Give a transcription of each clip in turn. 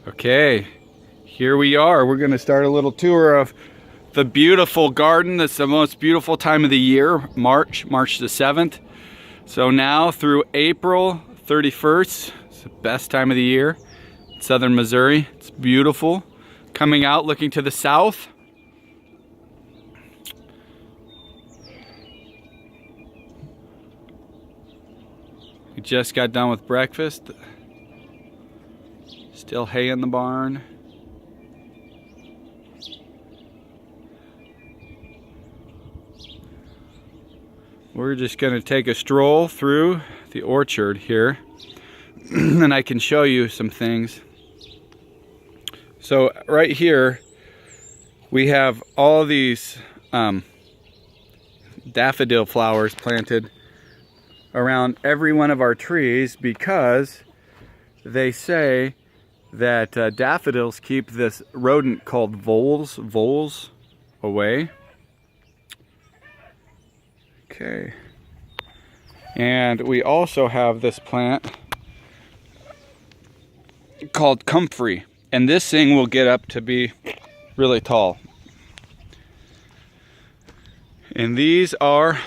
Okay, here we are. We're going to start a little tour of the beautiful garden. It's the most beautiful time of the year, March the 7th. So now through April 31st, it's the best time of the year. Southern Missouri, it's beautiful. Coming out looking to the south. We just got done with breakfast. Still hay in the barn. We're just going to take a stroll through the orchard here, and I can show you some things. So right here we have all these daffodil flowers planted around every one of our trees because they say that daffodils keep this rodent called voles away. Okay. And we also have this plant called comfrey, and this thing will get up to be really tall. And these are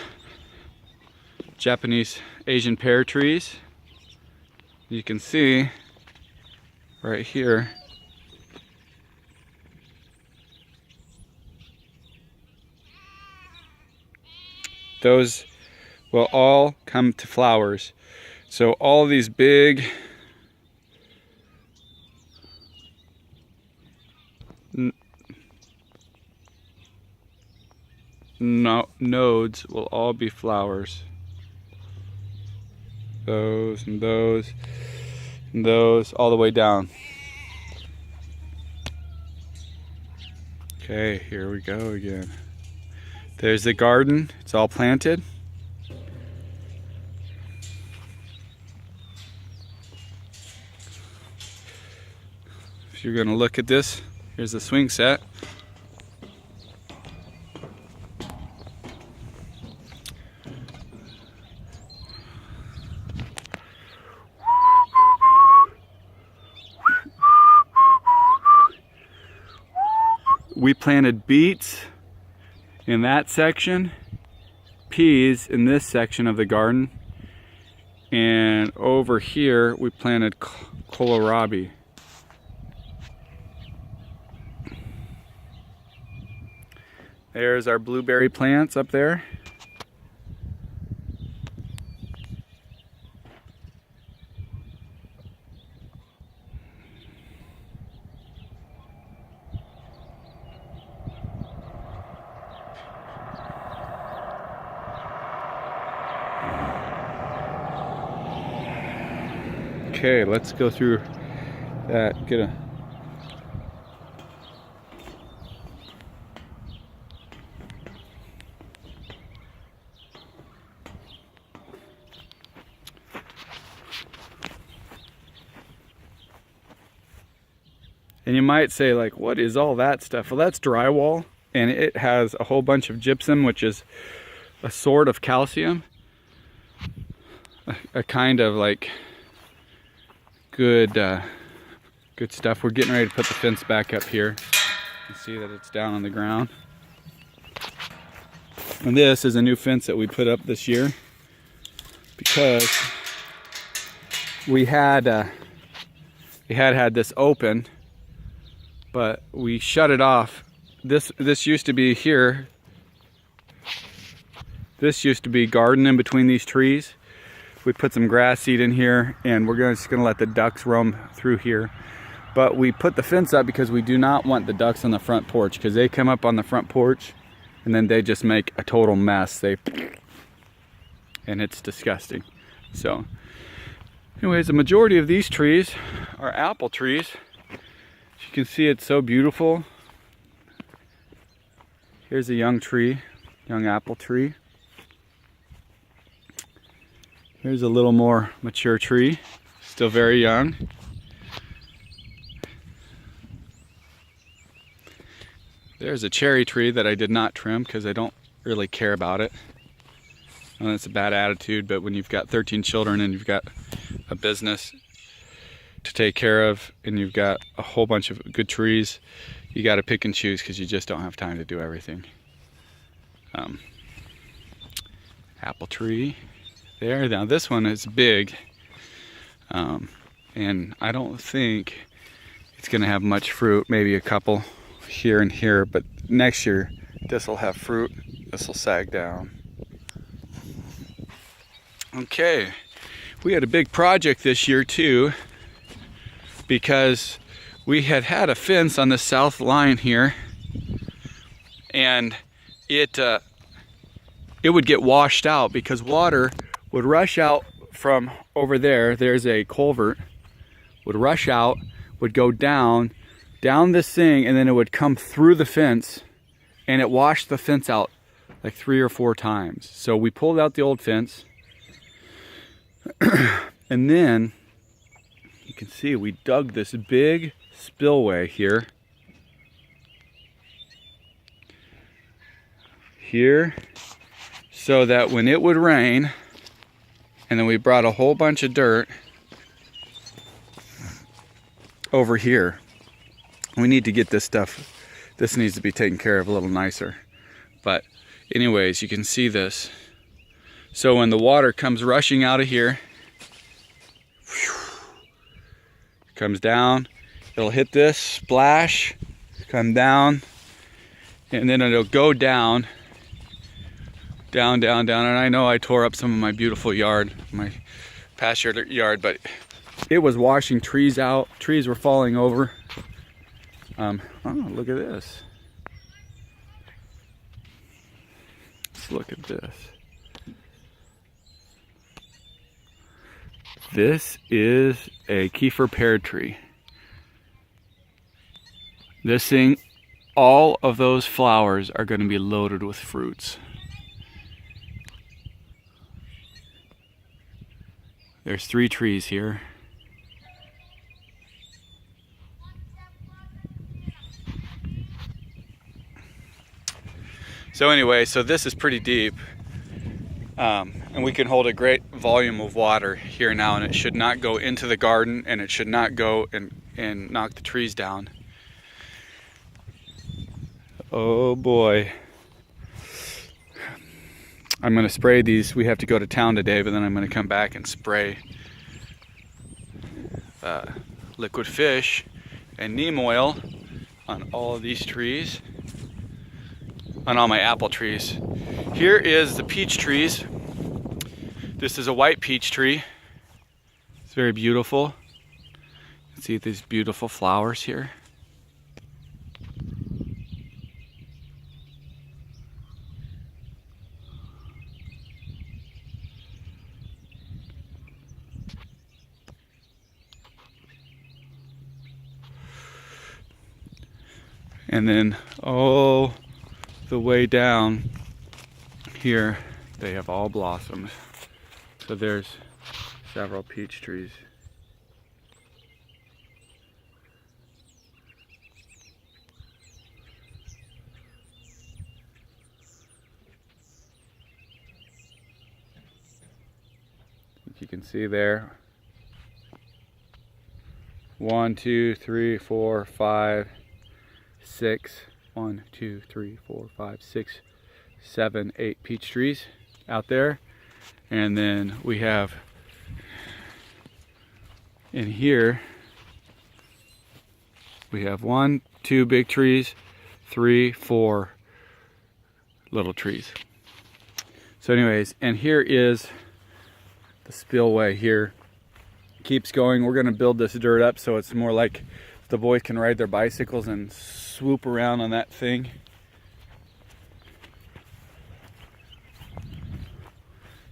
Japanese Asian pear trees. You can see right here those will all come to flowers. So all these big nodes will all be flowers. Those and those and those all the way down. Okay, here we go again. There's the garden, it's all planted. If you're gonna look at this, here's the swing set. We planted beets in that section, peas in this section of the garden, and over here we planted kohlrabi. There's our blueberry plants up there. Okay, let's go through that, and you might say, like, what is all that stuff? Well, that's drywall, and it has a whole bunch of gypsum, which is a sort of calcium, a kind of like good stuff. We're getting ready to put the fence back up here. You see that it's down on the ground. And this is a new fence that we put up this year because we had this open, but we shut it off. This used to be here. This used to be garden in between these trees. We put some grass seed in here, and we're just gonna let the ducks roam through here. But we put the fence up because we do not want the ducks on the front porch, because they come up on the front porch and then they just make a total mess. And it's disgusting. So anyways, the majority of these trees are apple trees. As you can see, it's so beautiful. Here's a young tree, young apple tree. Here's a little more mature tree, still very young. There's a cherry tree that I did not trim because I don't really care about it. Well, it's a bad attitude, but when you've got 13 children and you've got a business, to take care of, and you've got a whole bunch of good trees, you got to pick and choose because you just don't have time to do everything. Apple tree there. Now this one is big, and I don't think it's going to have much fruit, maybe a couple here and here, but next year this will have fruit. This will sag down. Okay, we had a big project this year too, because we had a fence on the south line here, and it would get washed out because water would rush out from over there. There's a culvert, would rush out, would go down this thing, and then it would come through the fence, and it washed the fence out like 3 or 4 times. So we pulled out the old fence, and then you can see we dug this big spillway here, so that when it would rain, and then we brought a whole bunch of dirt over here. We need to get this stuff, this needs to be taken care of a little nicer. But anyways, you can see this. So when the water comes rushing out of here, comes down, it'll hit this, splash, come down, and then it'll go down, down, and I know I tore up some of my beautiful yard, my pasture yard, but it was washing trees out. Trees were falling over. Oh, look at this. Let's look at this. This is a Kiefer pear tree. This thing, all of those flowers are going to be loaded with fruits. There's 3 trees here. So anyway, so this is pretty deep, and we can hold a great volume of water here now, and it should not go into the garden, and it should not go and knock the trees down. Oh boy. I'm going to spray these. We have to go to town today, but then I'm going to come back and spray liquid fish and neem oil on all of these trees, on all my apple trees. Here is the peach trees. This is a white peach tree. It's very beautiful. You can see these beautiful flowers here. And then all the way down here, they have all blossomed. So there's several peach trees. You can see there. 1, 2, 3, 4, 5, 6. 1, 2, 3, 4, 5, 6, 7, 8 peach trees out there. And then we have in here, we have 1, 2 big trees, 3, 4 little trees. So anyways, and here is the spillway here. Keeps going. We're going to build this dirt up so it's more like the boys can ride their bicycles and swoop around on that thing.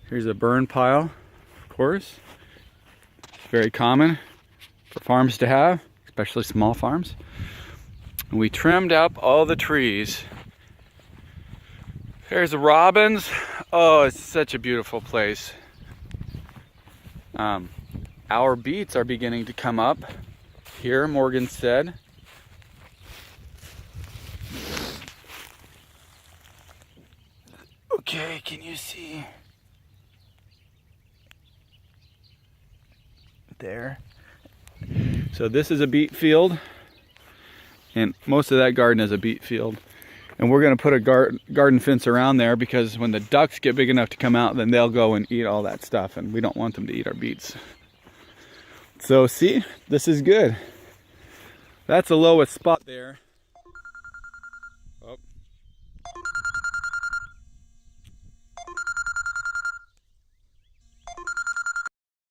Here's a burn pile, of course. It's very common for farms to have, especially small farms. And we trimmed up all the trees. There's the robins. Oh, it's such a beautiful place. Our beets are beginning to come up here, Morgan said. Okay, can you see? There. So this is a beet field, and most of that garden is a beet field. And we're going to put a garden fence around there because when the ducks get big enough to come out, then they'll go and eat all that stuff, and we don't want them to eat our beets. So see, this is good. That's the lowest spot there.